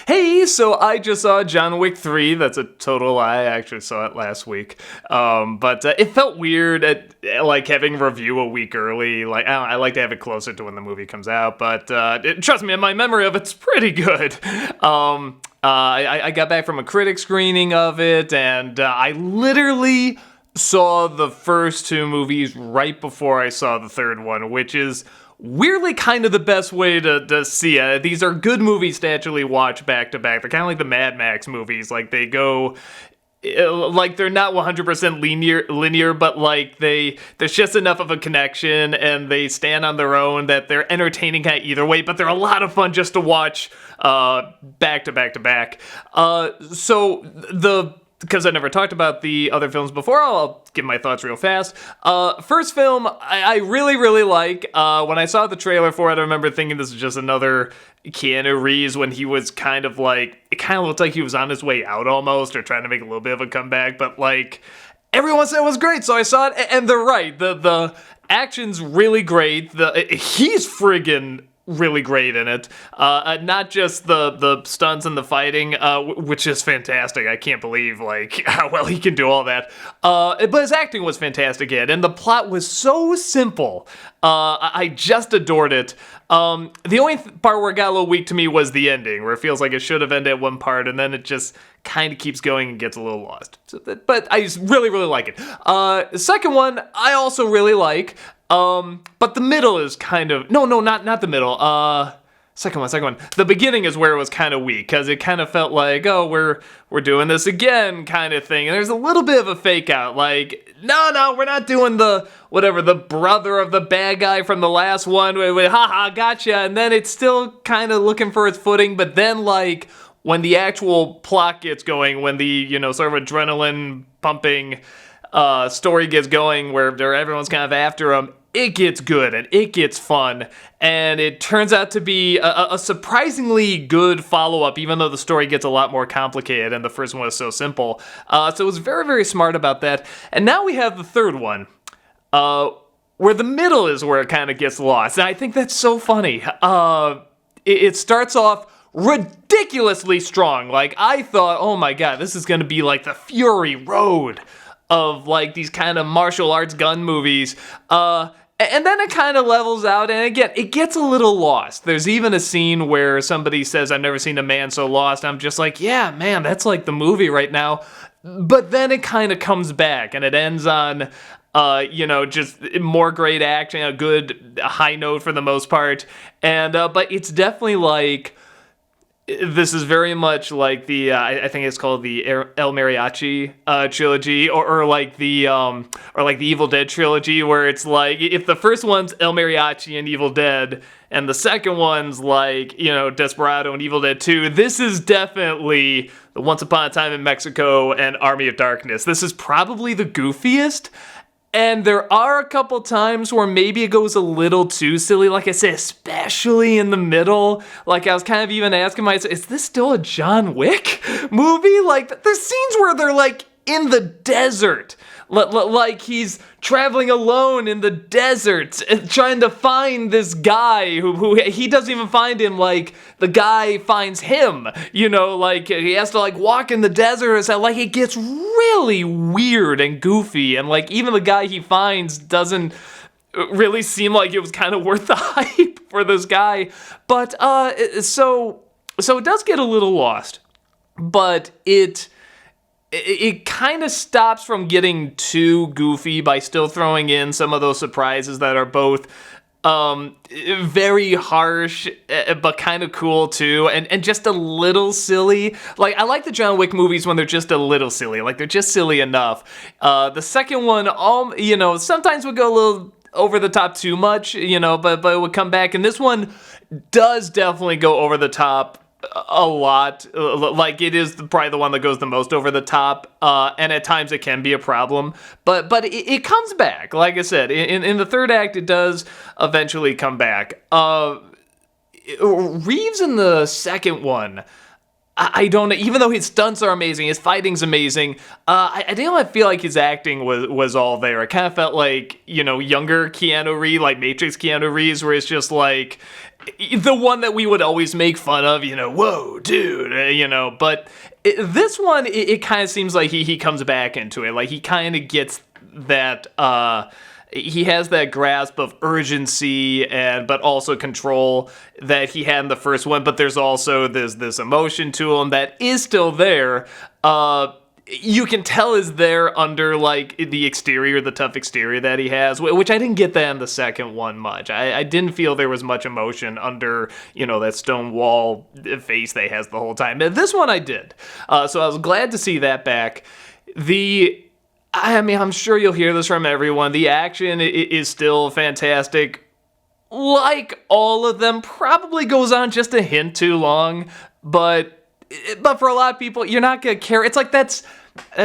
Hey, so I just saw John Wick 3. That's a total lie. I actually saw it last week. But it felt weird like having review a week early. Like, I like to have it closer to when the movie comes out. But trust me, my memory of it's pretty good. I got back from a critic screening of it, and I literally saw the first two movies right before I saw the third one, which is weirdly kind of the best way to see it. These are good movies to actually watch back to back. They're kind of like the Mad Max movies. Like, they go, like, they're not 100% linear, but like there's just enough of a connection, and they stand on their own that they're entertaining kind of either way, but they're a lot of fun just to watch back to back to back. Because I never talked about the other films before, I'll give my thoughts real fast. First film, I really, really like. When I saw the trailer for it, I remember thinking this is just another Keanu Reeves when he was kind of like, it kind of looked like he was on his way out almost, or trying to make a little bit of a comeback, but like, everyone said it was great, so I saw it, and they're right. The action's really great. He's friggin' really great in it. Not just the stunts and the fighting, which is fantastic. I can't believe like how well he can do all that. But his acting was fantastic in it, and the plot was so simple. I just adored it. The only part where it got a little weak to me was the ending, where it feels like it should have ended at one part, and then it just kind of keeps going and gets a little lost. But I just really, really like it. The second one, I also really like. But the middle is kind of, not the middle. Second one. The beginning is where it was kind of weak, because it kind of felt like, oh, we're doing this again kind of thing. And there's a little bit of a fake out, like, no, we're not doing the brother of the bad guy from the last one, haha, gotcha. And then it's still kind of looking for its footing, but then like, when the actual plot gets going, when the, sort of adrenaline pumping story gets going, where everyone's kind of after him, it gets good and it gets fun, and it turns out to be a surprisingly good follow-up, even though the story gets a lot more complicated and the first one was so simple. So it was very, very smart about that. And now we have the third one, where the middle is where it kind of gets lost, and I think that's so funny. It starts off ridiculously strong. Like, I thought, oh my god, this is gonna be like the Fury Road of like these kind of martial arts gun movies, and then it kind of levels out, and again, it gets a little lost. There's even a scene where somebody says, I've never seen a man so lost. I'm just like, yeah, man, that's like the movie right now. But then it kind of comes back, and it ends on, just more great action, a good high note for the most part. And, but it's definitely like, this is very much like the I think it's called the El Mariachi trilogy, or like the Evil Dead trilogy, where it's like, if the first one's El Mariachi and Evil Dead, and the second one's like, Desperado and Evil Dead 2, this is definitely the Once Upon a Time in Mexico and Army of Darkness. This is probably the goofiest. And there are a couple times where maybe it goes a little too silly, like I said, especially in the middle. Like, I was kind of even asking myself, is this still a John Wick movie? Like, there's scenes where they're, like, in the desert. Like, he's traveling alone in the desert, trying to find this guy who he doesn't even find him, like, the guy finds him, like, he has to, like, walk in the desert, so, like, it gets really weird and goofy, and, like, even the guy he finds doesn't really seem like it was kind of worth the hype for this guy, but, so it does get a little lost, but it kind of stops from getting too goofy by still throwing in some of those surprises that are both very harsh, but kind of cool too, and just a little silly. Like, I like the John Wick movies when they're just a little silly, like they're just silly enough. The second one, sometimes would go a little over the top too much, but it would come back, and this one does definitely go over the top a lot. Like, it is probably the one that goes the most over the top, and at times it can be a problem, but it comes back. Like I said, in the third act, it does eventually come back. Reeves in the second one, I don't know. Even though his stunts are amazing, his fighting's amazing. I didn't feel like his acting was all there. I kind of felt like, younger Keanu Reeves, like Matrix Keanu Reeves, where it's just like the one that we would always make fun of. Whoa, dude, But this one, it kind of seems like he comes back into it. Like he kind of gets that. He has that grasp of urgency but also control that he had in the first one, but there's also this emotion to him that is still there. You can tell is there under like the exterior, the tough exterior that he has, which I didn't get that in the second one much. I didn't feel there was much emotion under, that stone wall face that he has the whole time. This one I did. So I was glad to see that back. I'm sure you'll hear this from everyone. The action is still fantastic. Like all of them, probably goes on just a hint too long. But for a lot of people, you're not gonna care. It's like that's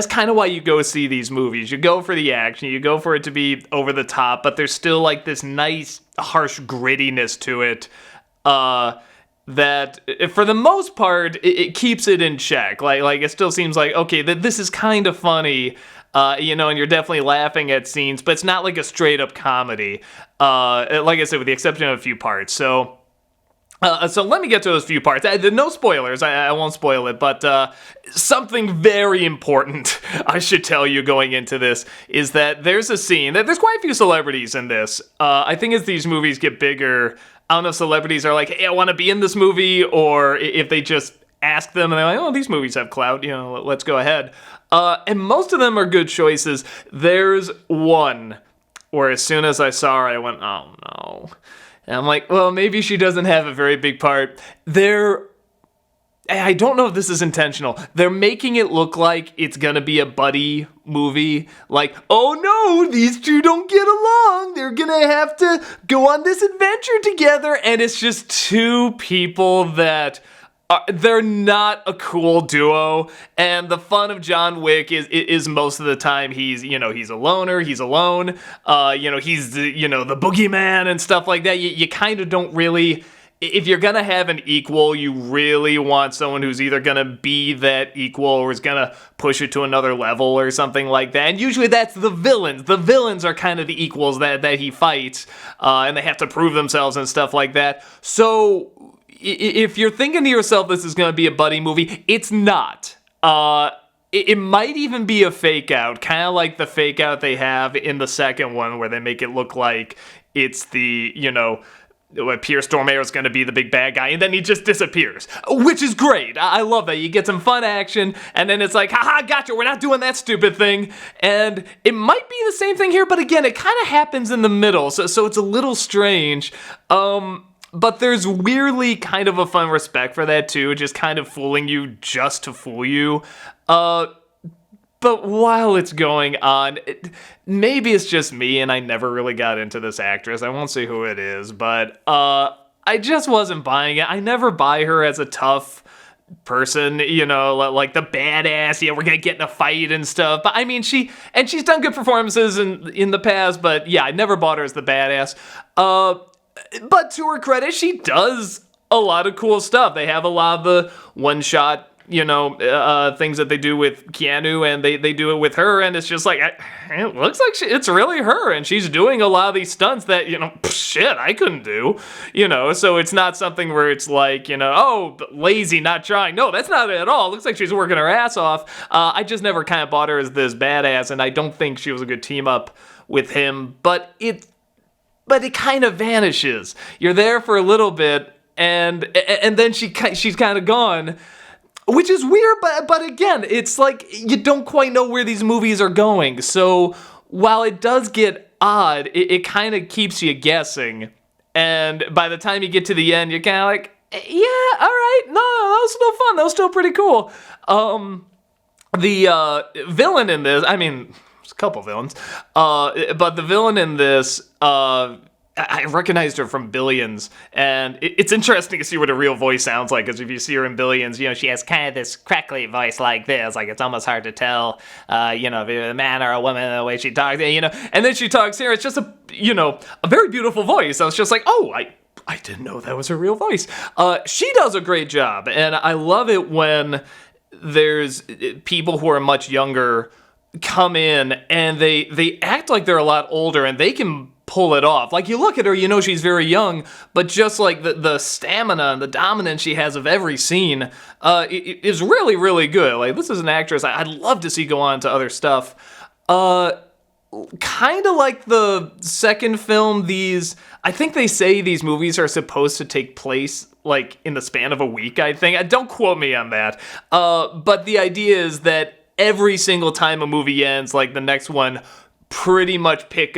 kind of why you go see these movies. You go for the action. You go for it to be over the top. But there's still like this nice, harsh grittiness to it. That for the most part, it keeps it in check. Like it still seems like, okay, this is kind of funny. And you're definitely laughing at scenes, but it's not like a straight up comedy. Like I said, with the exception of a few parts. So let me get to those few parts. No spoilers. I won't spoil it, but something very important I should tell you going into this is that there's a scene that there's quite a few celebrities in this. I think as these movies get bigger, I don't know if celebrities are like, hey, I want to be in this movie, or if they just ask them and they're like, oh, these movies have clout, let's go ahead. And most of them are good choices. There's one where as soon as I saw her, I went, oh no. And I'm like, well, maybe she doesn't have a very big part. I don't know if this is intentional. They're making it look like it's gonna be a buddy movie. Like, oh no, these two don't get along. They're gonna have to go on this adventure together. And it's just two people that they're not a cool duo, and the fun of John Wick is most of the time he's a loner, he's alone, he's the boogeyman and stuff like that. You kind of don't really, if you're gonna have an equal, you really want someone who's either gonna be that equal or is gonna push it to another level or something like that. And usually that's the villains. The villains are kind of the equals that he fights, and they have to prove themselves and stuff like that. So if you're thinking to yourself this is going to be a buddy movie, it's not. It might even be a fake out, kind of like the fake out they have in the second one where they make it look like it's the, Pierre Stormare is going to be the big bad guy, and then he just disappears, which is great. I love that. You get some fun action, and then it's like, haha, gotcha, we're not doing that stupid thing. And it might be the same thing here, but again, it kind of happens in the middle, so it's a little strange. But there's weirdly kind of a fun respect for that too, just kind of fooling you just to fool you. But while it's going on, maybe it's just me and I never really got into this actress. I won't say who it is, but I just wasn't buying it. I never buy her as a tough person, like the badass, we're gonna get in a fight and stuff. But I mean, she's done good performances in the past, but yeah, I never bought her as the badass. But to her credit, she does a lot of cool stuff. They have a lot of the one-shot, things that they do with Keanu, and they do it with her, and it's just like, it looks like it's really her, and she's doing a lot of these stunts that, shit, I couldn't do, so it's not something where it's like, oh, lazy, not trying. No, that's not it at all. It looks like she's working her ass off. I just never kind of bought her as this badass, and I don't think she was a good team-up with him, but it kind of vanishes. You're there for a little bit, and then she's kind of gone, which is weird. But again, it's like you don't quite know where these movies are going. So while it does get odd, it kind of keeps you guessing. And by the time you get to the end, you're kind of like, yeah, all right, no, that was still fun. That was still pretty cool. The villain in this, I mean, a couple villains, but the villain in this, I recognized her from Billions, and it's interesting to see what her real voice sounds like, because if you see her in Billions, she has kind of this crackly voice like this, like it's almost hard to tell, if you're a man or a woman, the way she talks, and then she talks here, it's just a very beautiful voice. I was just like, oh, I didn't know that was her real voice. She does a great job, and I love it when there's people who are much younger come in and they act like they're a lot older and they can pull it off. Like, you look at her, you know she's very young, but just like the stamina and the dominance she has of every scene is really, really good. Like, this is an actress I'd love to see go on to other stuff. Kind of like the second film, I think they say these movies are supposed to take place like in the span of a week, I think. Don't quote me on that. But the idea is that every single time a movie ends, like, the next one pretty much picks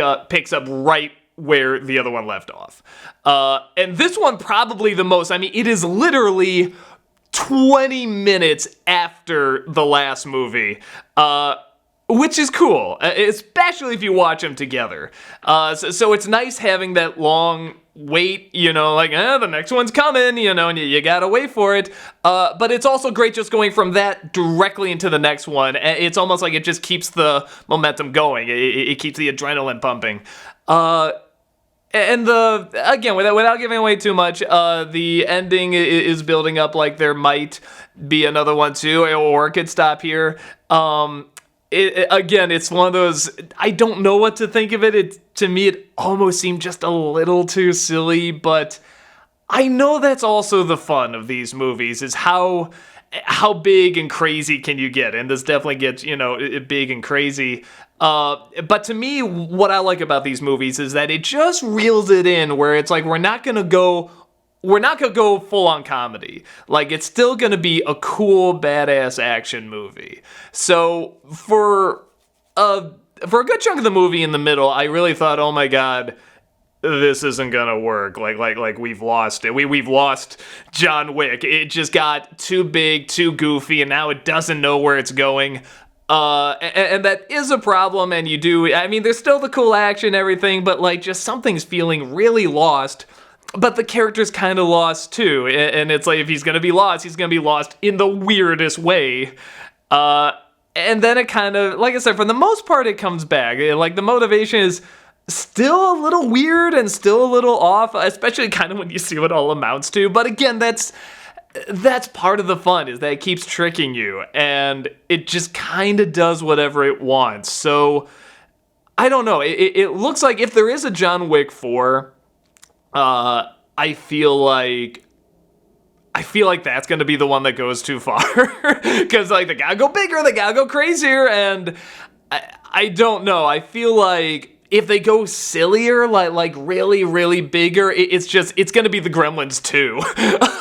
up right where the other one left off. And this one probably the most. I mean, it is literally 20 minutes after the last movie. Which is cool, especially if you watch them together. So it's nice having that long wait, like, the next one's coming, and you gotta wait for it. But it's also great just going from that directly into the next one. It's almost like it just keeps the momentum going. It keeps the adrenaline pumping. And again, without giving away too much, the ending is building up like there might be another one too, or it could stop here. Again, it's one of those, I don't know what to think of it. To me, it almost seemed just a little too silly, but I know that's also the fun of these movies, is how big and crazy can you get? And this definitely gets, big and crazy. But to me, what I like about these movies is that it just reels it in, where it's like, we're not gonna go full on comedy. Like, it's still gonna be a cool, badass action movie. So for a good chunk of the movie in the middle, I really thought, oh my god, this isn't gonna work. Like we've lost it. We've lost John Wick. It just got too big, too goofy, and now it doesn't know where it's going. And that is a problem. And there's still the cool action, everything, but like, just something's feeling really lost. But the character's kind of lost too, and it's like, if he's gonna be lost, he's gonna be lost in the weirdest way. And then it kind of, like I said, for the most part, it comes back. Like, the motivation is still a little weird and still a little off, especially kind of when you see what it all amounts to. But again, that's part of the fun, is that it keeps tricking you, and it just kind of does whatever it wants. So I don't know. It looks like if there is a John Wick 4. I feel like that's gonna be the one that goes too far, because like, they gotta go bigger, they gotta go crazier, and I don't know. I feel like if they go sillier, like really, really bigger, it's gonna be the Gremlins 2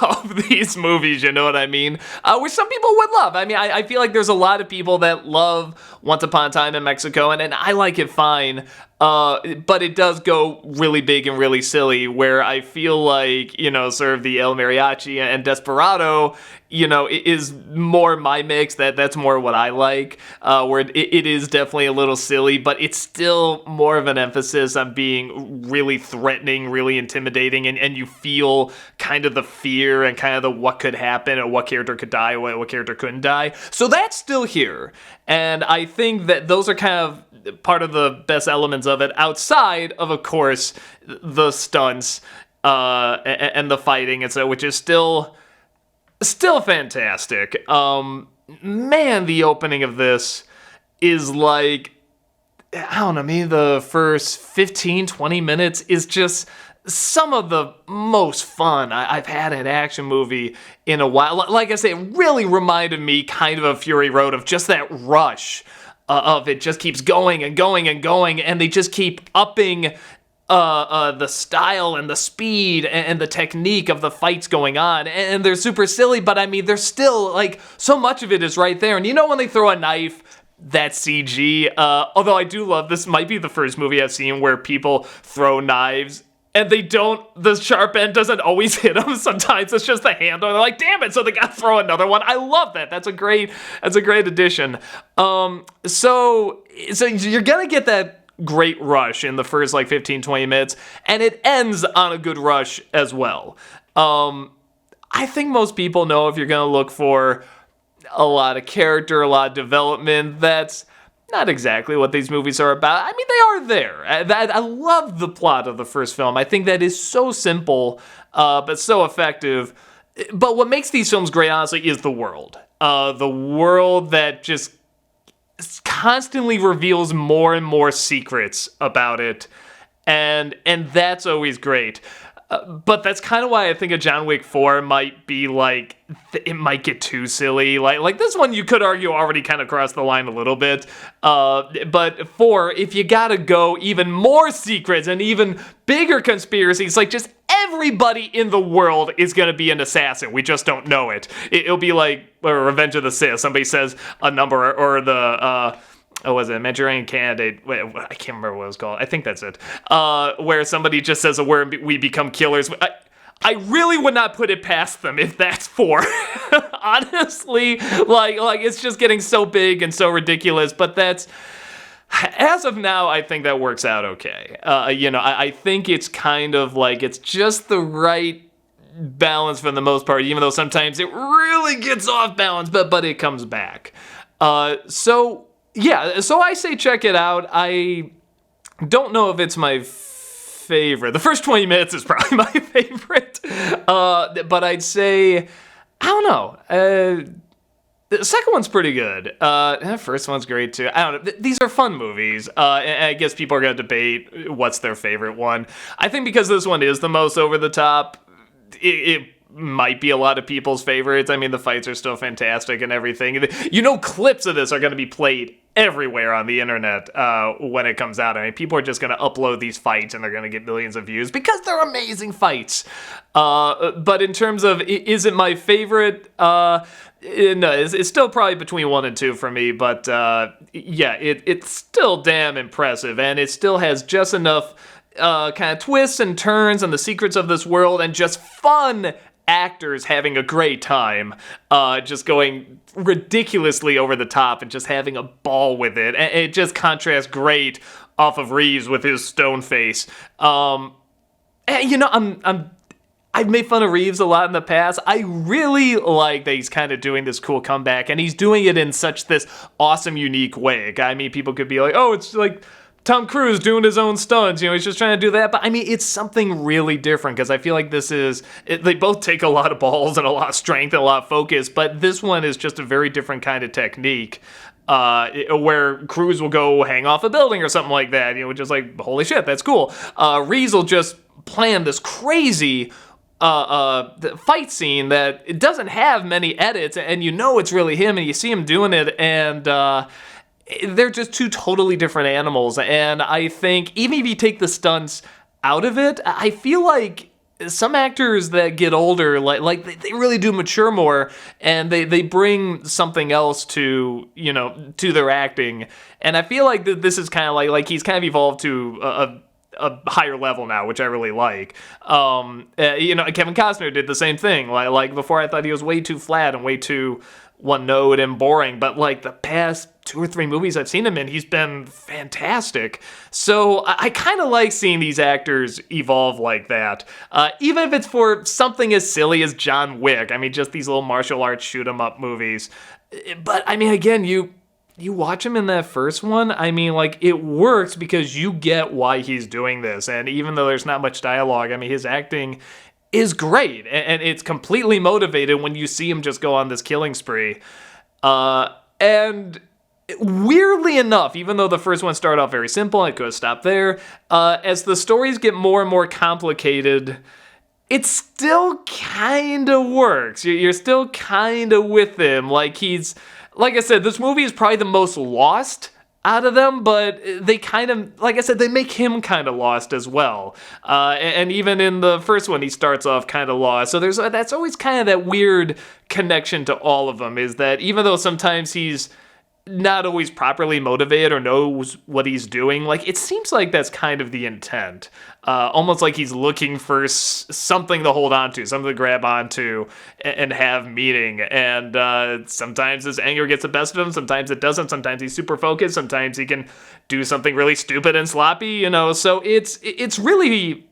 of these movies, you know what I mean? Which some people would love. I feel like there's a lot of people that love Once Upon a Time in Mexico, and I like it fine. But it does go really big and really silly, where I feel like, sort of the El Mariachi and Desperado, is more my mix. That's more what I like, where it is definitely a little silly, but it's still more of an emphasis on being really threatening, really intimidating, and you feel kind of the fear and kind of the what could happen, or what character could die, what character couldn't die. So that's still here. And I think that those are kind of part of the best elements of it, outside of course, the stunts and the fighting, and so, which is still fantastic. Man, the opening of this is like, I don't know, maybe the first 15-20 minutes is just some of the most fun I've had an action movie in a while. Like I say, it really reminded me kind of a Fury Road, of just that rush of it just keeps going and going and going, and they just keep upping the style and the speed and the technique of the fights going on, and they're super silly, but they're still, like, so much of it is right there. And when they throw a knife, that's CG, although I do love, this might be the first movie I've seen where people throw knives and the sharp end doesn't always hit them. Sometimes it's just the handle, and they're like, damn it, so they gotta throw another one. I love that. That's a great addition. So you're gonna get that great rush in the first, like, 15-20 minutes, and it ends on a good rush as well. I think most people know, if you're gonna look for a lot of character, a lot of development, that's not exactly what these movies are about. I mean, they are there. I love the plot of the first film. I think that is so simple, but so effective. But what makes these films great, honestly, is the world. The world that just constantly reveals more and more secrets about it, and that's always great. But that's kind of why I think a John Wick 4 might be like, it might get too silly. Like this one, you could argue already kind of crossed the line a little bit. But 4, if you gotta go even more secrets and even bigger conspiracies, like just everybody in the world is gonna be an assassin. We just don't know it. It'll be like Revenge of the Sith. Somebody says a number, or the was it Manchurian Candidate? Wait, I can't remember what it was called. I think that's it. Where somebody just says a word and we become killers. I really would not put it past them if that's 4. Honestly, like it's just getting so big and so ridiculous. But that's, as of now, I think that works out okay. I think it's kind of like it's just the right balance for the most part, even though sometimes it really gets off balance, but it comes back. Yeah, so I say check it out. I don't know if it's my favorite. The first 20 minutes is probably my favorite. But I'd say, I don't know. The second one's pretty good. The first one's great too. I don't know. These are fun movies. And I guess people are going to debate what's their favorite one. I think because this one is the most over the top, it might be a lot of people's favorites. I mean, the fights are still fantastic and everything. Clips of this are going to be played everywhere on the internet when it comes out. I mean, people are just going to upload these fights and they're going to get millions of views because they're amazing fights. But in terms of, is it my favorite? No, it's still probably between 1 and 2 for me. But yeah, it's still damn impressive. And it still has just enough kind of twists and turns and the secrets of this world and just fun actors having a great time, just going ridiculously over the top and just having a ball with it. And it just contrasts great off of Reeves with his stone face. I've made fun of Reeves a lot in the past. I really like that he's kind of doing this cool comeback, and he's doing it in such this awesome, unique way. I mean, people could be like, oh, it's like Tom Cruise doing his own stunts, he's just trying to do that. But I mean, it's something really different because I feel like they both take a lot of balls and a lot of strength and a lot of focus, but this one is just a very different kind of technique. Where Cruise will go hang off a building or something like that, just like, holy shit, that's cool. Reeves will just plan this crazy fight scene that it doesn't have many edits, and it's really him, and you see him doing it, and they're just two totally different animals. And I think even if you take the stunts out of it, I feel like some actors that get older, like they really do mature more, and they bring something else to their acting. And I feel like this is kind of like he's kind of evolved to a higher level now, which I really like. Kevin Costner did the same thing. Like before, I thought he was way too flat and way too one note and boring, but like the past 2 or 3 movies I've seen him in, he's been fantastic. So I kind of like seeing these actors evolve like that, even if it's for something as silly as John Wick. I mean, just these little martial arts shoot 'em up movies. But I mean, again, you watch him in that first one, I mean, like, it works because you get why he's doing this. And even though there's not much dialogue, I mean, his acting is great, and it's completely motivated when you see him just go on this killing spree. And weirdly enough, even though the first one started off very simple, and it could have stopped there, as the stories get more and more complicated, it still kind of works. You're still kind of with him. Like I said, this movie is probably the most lost out of them, but they kind of, like I said, they make him kind of lost as well. And even in the first one, he starts off kind of lost. So that's always kind of that weird connection to all of them, is that even though sometimes he's not always properly motivated or knows what he's doing, like, it seems like that's kind of the intent. Almost like he's looking for something to hold on to, something to grab onto and have meaning. And sometimes his anger gets the best of him, sometimes it doesn't, sometimes he's super focused, sometimes he can do something really stupid and sloppy, so it's really,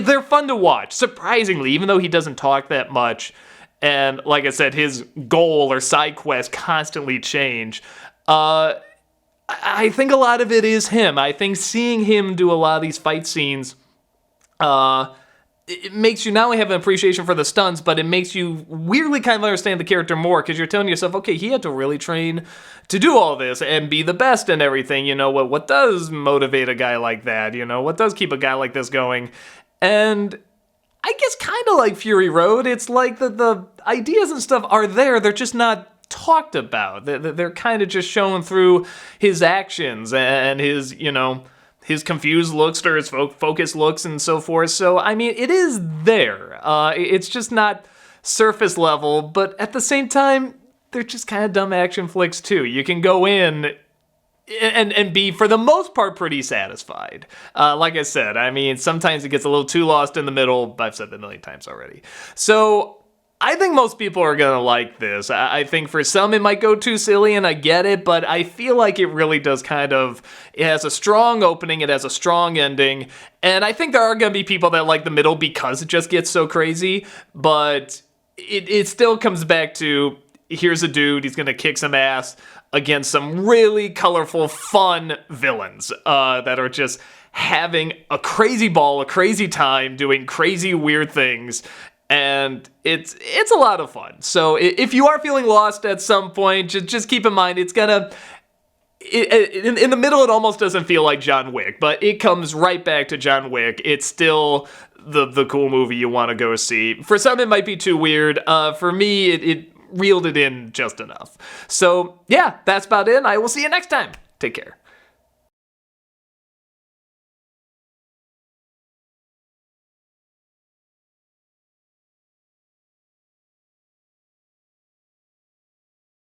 they're fun to watch, surprisingly, even though he doesn't talk that much. And like I said, his goal or side quests constantly change. I think a lot of it is him. I think seeing him do a lot of these fight scenes, it makes you not only have an appreciation for the stunts, but it makes you weirdly kind of understand the character more, because you're telling yourself, okay, he had to really train to do all this and be the best and everything. You know, what does motivate a guy like that? You know, what does keep a guy like this going? And I guess kind of like Fury Road, it's like the ideas and stuff are there, they're just not talked about. They're kind of just shown through his actions and his, you know, his confused looks or his focused looks and so forth. So, I mean, it is there. It's just not surface level, but at the same time, they're just kind of dumb action flicks too. You can go in and be, for the most part, pretty satisfied. Like I said, I mean, sometimes it gets a little too lost in the middle. I've said that a million times already. So I think most people are gonna like this. I think for some it might go too silly, and I get it, but I feel like it really does it has a strong opening, it has a strong ending, and I think there are gonna be people that like the middle because it just gets so crazy, but it still comes back to, here's a dude, he's gonna kick some ass against some really colorful, fun villains that are just having a crazy ball, a crazy time, doing crazy, weird things. And it's a lot of fun. So if you are feeling lost at some point, just keep in mind it's gonna. In the middle, it almost doesn't feel like John Wick, but it comes right back to John Wick. It's still the cool movie you want to go see. For some, it might be too weird. For me, it reeled it in just enough. So yeah, that's about it. I will see you next time. Take care.